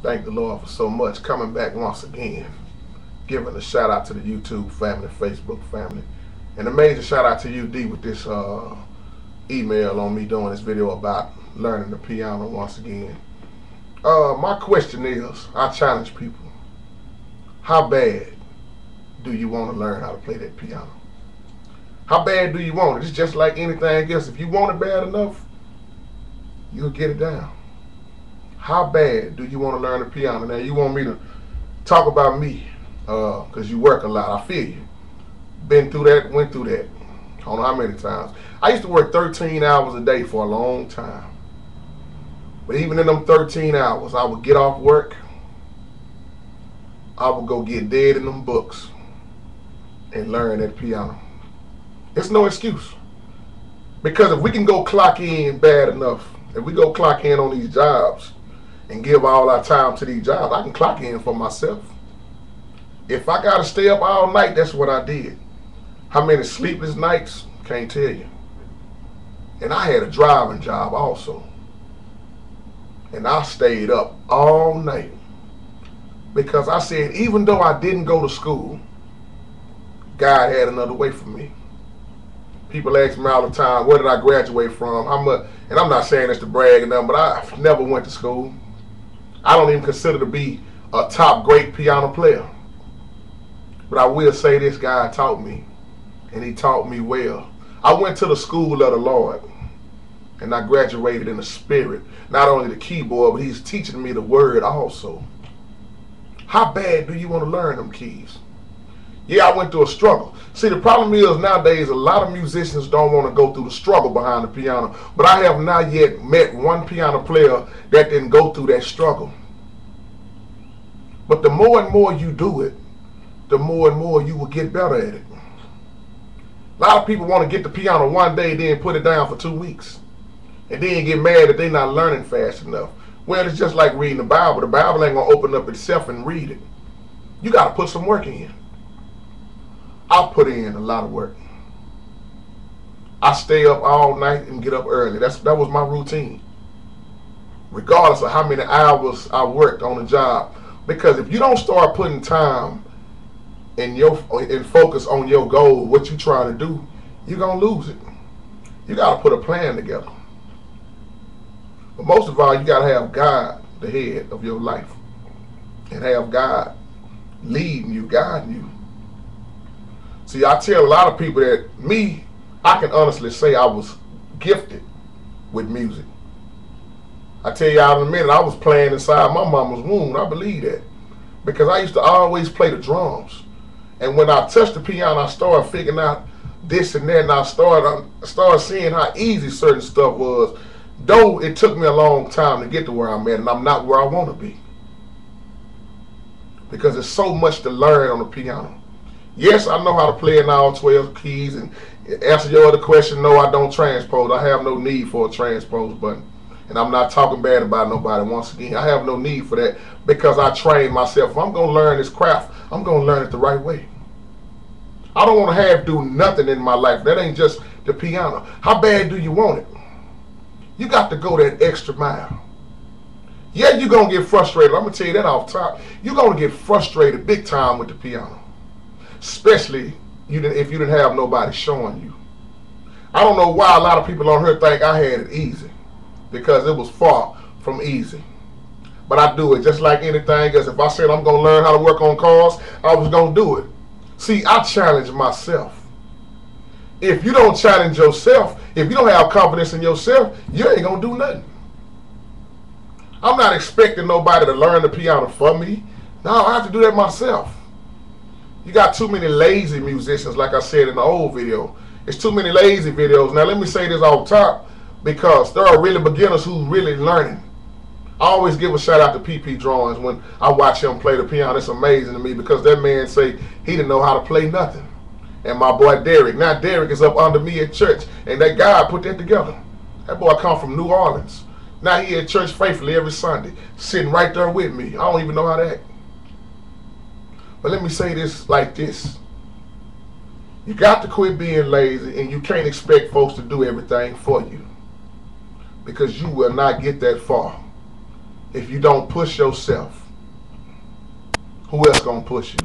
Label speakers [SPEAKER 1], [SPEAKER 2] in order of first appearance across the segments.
[SPEAKER 1] Thank the Lord for so much. Coming back once again, giving a shout out to the YouTube family, Facebook family, and a major shout out to you, D, with this email on me doing this video about learning the piano once again. My question is, I challenge people: how bad do you want to learn how to play that piano? How bad do you want it? It's just like anything else. If you want it bad enough, you'll get it down. How bad do you want to learn the piano? Now, you want me to talk about me, because you work a lot. I feel you. Been through that, went through that. I don't know how many times. I used to work 13 hours a day for a long time. But even in them 13 hours, I would get off work. I would go get dead in them books and learn that piano. It's no excuse. Because if we can go clock in bad enough, if we go clock in on these jobs and give all our time to these jobs, I can clock in for myself. If I got to stay up all night, that's what I did. How many sleepless nights? Can't tell you. And I had a driving job also. And I stayed up all night. Because I said, even though I didn't go to school, God had another way for me. People ask me all the time, where did I graduate from? How much? And I'm not saying this to brag or nothing, but I never went to school. I don't even consider to be a top great piano player. But I will say this: God taught me, and he taught me well. I went to the school of the Lord, and I graduated in the spirit. Not only the keyboard, but he's teaching me the word also. How bad do you want to learn them keys? Yeah, I went through a struggle. See, the problem is nowadays a lot of musicians don't want to go through the struggle behind the piano. But I have not yet met one piano player that didn't go through that struggle. But the more and more you do it, the more and more you will get better at it. A lot of people want to get the piano one day, then put it down for 2 weeks. And then get mad that they're not learning fast enough. Well, it's just like reading the Bible. The Bible ain't going to open up itself and read it. You got to put some work in. I put in a lot of work. I stay up all night and get up early. That was my routine. Regardless of how many hours I worked on a job. Because if you don't start putting time and focus on your goal, what you're trying to do, you're going to lose it. You got to put a plan together. But most of all, you got to have God the head of your life. And have God leading you, guiding you. See, I tell a lot of people that I can honestly say I was gifted with music. I tell y'all in a minute, I was playing inside my mama's womb. I believe that. Because I used to always play the drums. And when I touched the piano, I started figuring out this and that, and I started seeing how easy certain stuff was. Though it took me a long time to get to where I'm at, and I'm not where I want to be. Because there's so much to learn on the piano. Yes, I know how to play in all 12 keys, and answer your other question, no, I don't transpose. I have no need for a transpose button. And I'm not talking bad about nobody once again. I have no need for that because I train myself. If I'm going to learn this craft, I'm going to learn it the right way. I don't want to do nothing in my life. That ain't just the piano. How bad do you want it? You got to go that extra mile. Yeah, you're going to get frustrated. I'm going to tell you that off top. You're going to get frustrated big time with the piano. Especially if you didn't have nobody showing you. I don't know why a lot of people on here think I had it easy. Because it was far from easy. But I do it just like anything else. If I said I'm going to learn how to work on cars, I was going to do it. See, I challenge myself. If you don't challenge yourself, if you don't have confidence in yourself, you ain't going to do nothing. I'm not expecting nobody to learn the piano for me. No, I have to do that myself. You got too many lazy musicians, like I said in the old video. It's too many lazy videos. Now, let me say this off top, because there are really beginners who really learning. I always give a shout out to PP Drawings when I watch him play the piano. It's amazing to me because that man say he didn't know how to play nothing. And my boy Derek. Now Derek is up under me at church, and that guy put that together. That boy come from New Orleans. Now he at church faithfully every Sunday, sitting right there with me. I don't even know how to act. But let me say this like this. You got to quit being lazy, and you can't expect folks to do everything for you. Because you will not get that far. if you don't push yourself, who else gonna push you?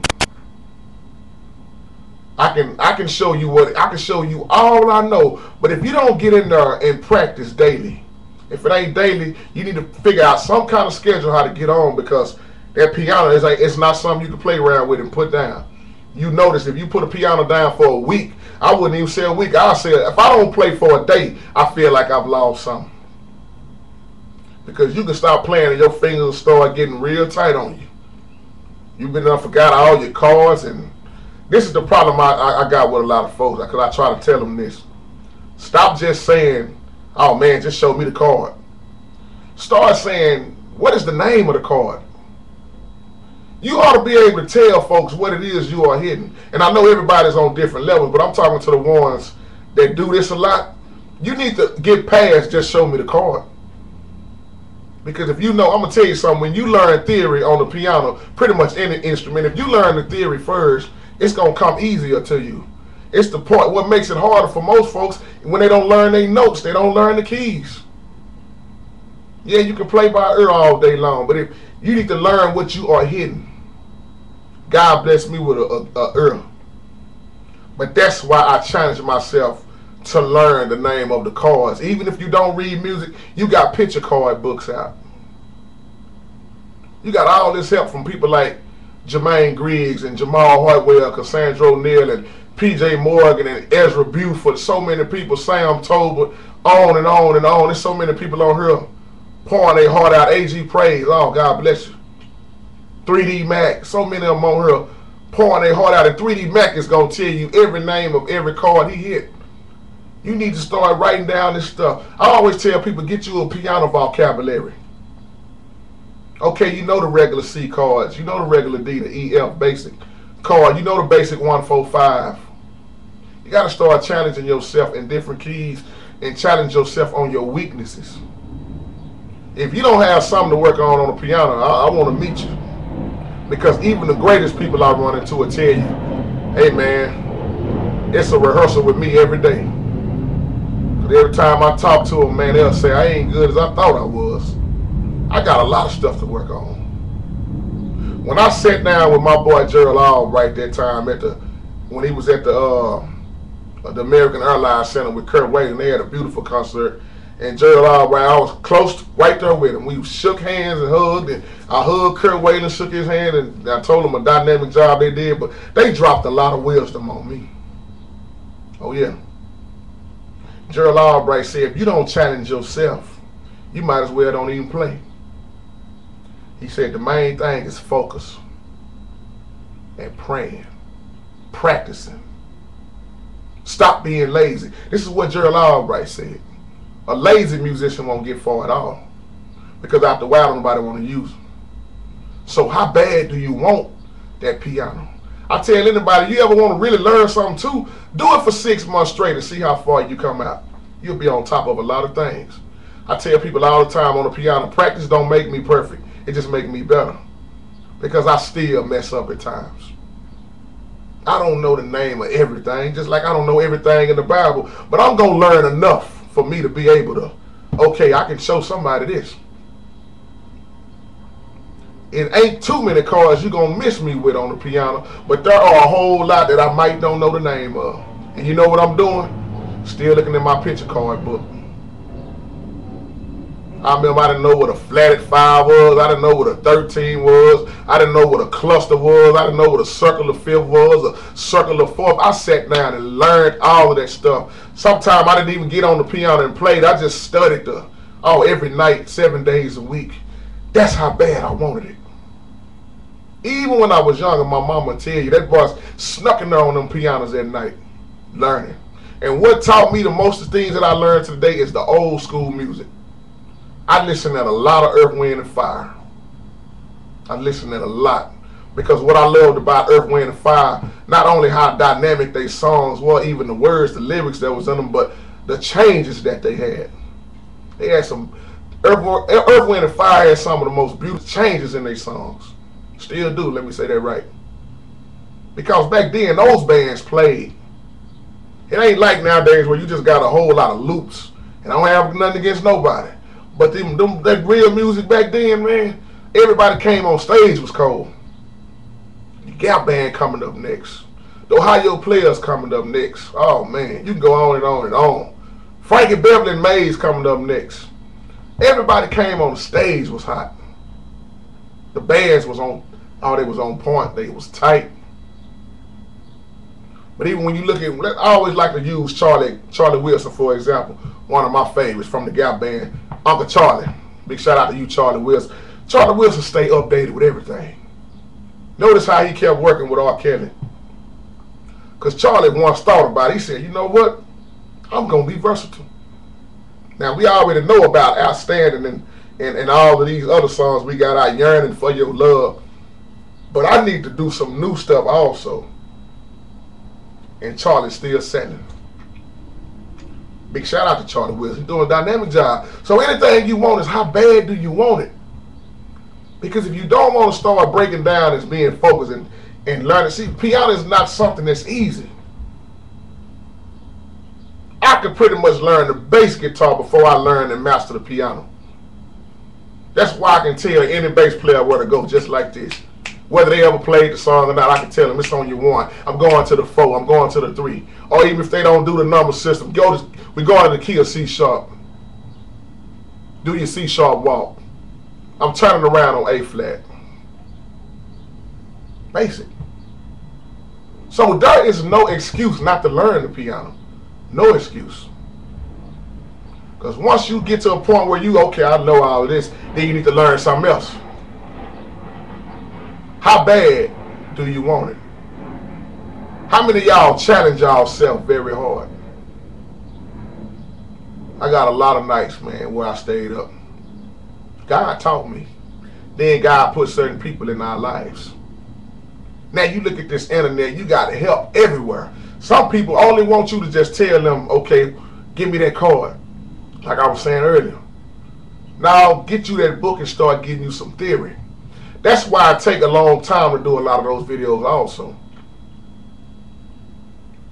[SPEAKER 1] I can show you all I know, but if you don't get in there and practice daily, if it ain't daily, you need to figure out some kind of schedule how to get on, because that piano is like, it's not something you can play around with and put down. You notice if you put a piano down for a week, I wouldn't even say a week, I'll say if I don't play for a day, I feel like I've lost something. Because you can start playing and your fingers will start getting real tight on you. You've been done forgot all your chords, and this is the problem I got with a lot of folks, because I try to tell them this. Stop just saying, oh man, just show me the chord. Start saying, what is the name of the chord? You ought to be able to tell folks what it is you are hitting. And I know everybody's on different levels, but I'm talking to the ones that do this a lot. You need to get past just show me the chord. Because if you know, I'm going to tell you something, when you learn theory on the piano, pretty much any instrument, if you learn the theory first, it's going to come easier to you. It's the part, what makes it harder for most folks, when they don't learn their notes, they don't learn the keys. Yeah, you can play by ear all day long, but if you need to learn what you are hitting. God bless me with a ear. But that's why I challenge myself to learn the name of the chords. Even if you don't read music, you got picture card books out. You got all this help from people like Jermaine Griggs and Jamal Hartwell, Cassandra O'Neal, and P.J. Morgan, and Ezra Buford. So many people, Sam Tolbert, on and on and on. There's so many people on here pouring their heart out. A.G. Praise, oh, God bless you. 3D Mac, so many of them on here pouring their heart out, and 3D Mac is going to tell you every name of every chord he hit. You need to start writing down this stuff. I always tell people, get you a piano vocabulary. Okay, you know the regular C chords, you know the regular D, the E, F basic chord, you know the basic 1, 4, 5. You got to start challenging yourself in different keys and challenge yourself on your weaknesses. If you don't have something to work on the piano, I want to meet you. Because even the greatest people I run into will tell you, hey man, it's a rehearsal with me every day. But every time I talk to them, man, they'll say I ain't good as I thought I was. I got a lot of stuff to work on. When I sat down with my boy Gerald Albright that time when he was at the American Airlines Center with Kurt Whalum, they had a beautiful concert. And Gerald Albright, I was close right there with him. We shook hands and hugged, and I hugged Kurt Whalum, shook his hand, and I told him a dynamic job they did, but they dropped a lot of wisdom on me. Oh yeah. Gerald Albright said, if you don't challenge yourself, you might as well don't even play. He said the main thing is focus and praying, practicing. Stop being lazy. This is what Gerald Albright said. A lazy musician won't get far at all, because after a while nobody want to use them. So how bad do you want that piano? I tell anybody, you ever want to really learn something too, do it for 6 months straight and see how far you come out. You'll be on top of a lot of things. I tell people all the time on the piano, practice don't make me perfect. It just makes me better, because I still mess up at times. I don't know the name of everything, just like I don't know everything in the Bible, but I'm going to learn enough for me to be able to, okay, I can show somebody this. It ain't too many chords you're going to miss me with on the piano, but there are a whole lot that I might don't know the name of. And you know what I'm doing? Still looking at my picture card book. I remember I didn't know what a flatted 5 was. I didn't know what a 13 was. I didn't know what a cluster was. I didn't know what a circle of 5th was, a circle of 4th. I sat down and learned all of that stuff. Sometimes I didn't even get on the piano and played. I just studied every night, 7 days a week. That's how bad I wanted it. Even when I was younger, my mama would tell you, that boy snuck in there on them pianos at night, learning. And what taught me the most of the things that I learned today is the old school music. I listen at a lot of Earth, Wind & Fire. I listen at a lot. Because what I loved about Earth, Wind & Fire, not only how dynamic they songs were, even the words, the lyrics that was in them, but the changes that they had. They had some, Earth, Wind & Fire had some of the most beautiful changes in their songs. Still do, let me say that right. Because back then, those bands played. It ain't like nowadays where you just got a whole lot of loops. And I don't have nothing against nobody. But that real music back then, man, everybody came on stage was cold. The Gap Band coming up next. The Ohio Players coming up next. Oh, man, you can go on and on and on. Frankie Beverly and Mays coming up next. Everybody came on the stage was hot. The bands was on, they was on point. They was tight. But even when you look at, I always like to use Charlie Wilson, for example, one of my favorites from the Gap Band, Uncle Charlie. Big shout out to you, Charlie Wilson. Charlie Wilson stay updated with everything. Notice how he kept working with R. Kelly. Because Charlie once thought about it. He said, you know what? I'm going to be versatile. Now, we already know about Outstanding and all of these other songs we got out, Yearning for Your Love. But I need to do some new stuff also. And Charlie's still selling. Big shout out to Charlie Wilson. He's doing a dynamic job. So anything you want is how bad do you want it? Because if you don't want to start breaking down as being focused and learning, see, piano is not something that's easy. I could pretty much learn the bass guitar before I learn and master the piano. That's why I can tell any bass player where to go, just like this. Whether they ever played the song or not, I can tell them it's on your 1. I'm going to the 4. I'm going to the 3. Or even if they don't do the number system, we go into the key of C sharp. Do your C sharp walk. I'm turning around on A flat. Basic. So there is no excuse not to learn the piano. No excuse. Because once you get to a point where okay, I know all of this, then you need to learn something else. How bad do you want it? How many of y'all challenge yourself very hard? I got a lot of nights, man, where I stayed up. God taught me. Then God put certain people in our lives. Now you look at this internet, you got help everywhere. Some people only want you to just tell them, okay, give me that card. Like I was saying earlier. Now get you that book and start getting you some theory. That's why it take a long time to do a lot of those videos also.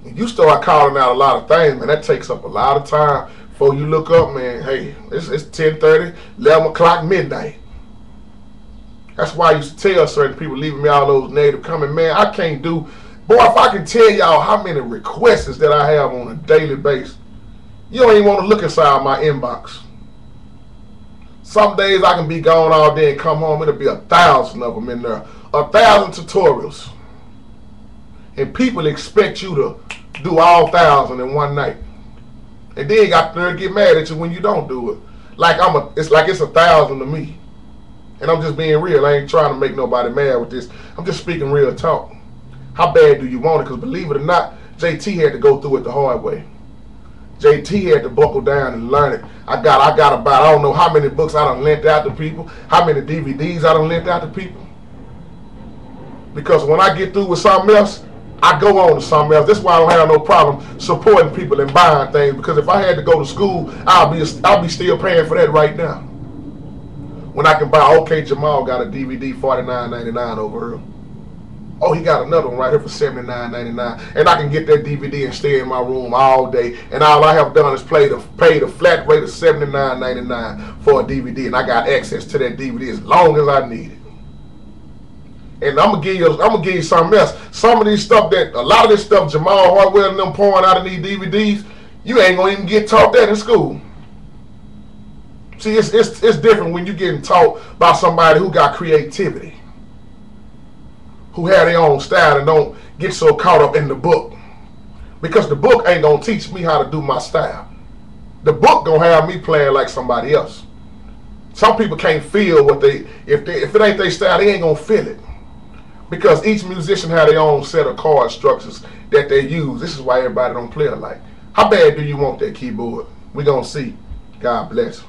[SPEAKER 1] When you start calling out a lot of things, man, that takes up a lot of time. Before you look up, man, hey, it's 10:30, 11 o'clock, midnight. That's why I used to tell certain people leaving me all those native comments, man, I can't do, boy, if I can tell y'all how many requests that I have on a daily basis, you don't even want to look inside my inbox. Some days I can be gone all day and come home, it'll be 1,000 of them in there. 1,000 tutorials. And people expect you to do all 1,000 in one night. And then you got to get mad at you when you don't do it. Like it's 1,000 to me. And I'm just being real. I ain't trying to make nobody mad with this. I'm just speaking real talk. How bad do you want it? Because believe it or not, JT had to go through it the hard way. JT had to buckle down and learn it. I got about, I don't know how many books I done lent out to people, how many DVDs I done lent out to people. Because when I get through with something else, I go on to something else. That's why I don't have no problem supporting people and buying things. Because if I had to go to school, I'll be still paying for that right now. When I can buy, okay, Jamal got a DVD $49.99 over here. Oh, he got another one right here for $79.99, and I can get that DVD and stay in my room all day. And all I have done is pay the flat rate of $79.99 for a DVD, and I got access to that DVD as long as I need it. And I'm gonna give you something else. Some of these stuff a lot of this stuff Jamal Hartwell and them pouring out of these DVDs, you ain't gonna even get taught that in school. See, it's different when you're getting taught by somebody who got creativity, who have their own style and don't get so caught up in the book. Because the book ain't gonna teach me how to do my style. The book gonna have me playing like somebody else. Some people can't feel what if it ain't their style, they ain't gonna feel it. Because each musician have their own set of chord structures that they use. This is why everybody don't play alike. How bad do you want that keyboard? We gonna see. God bless.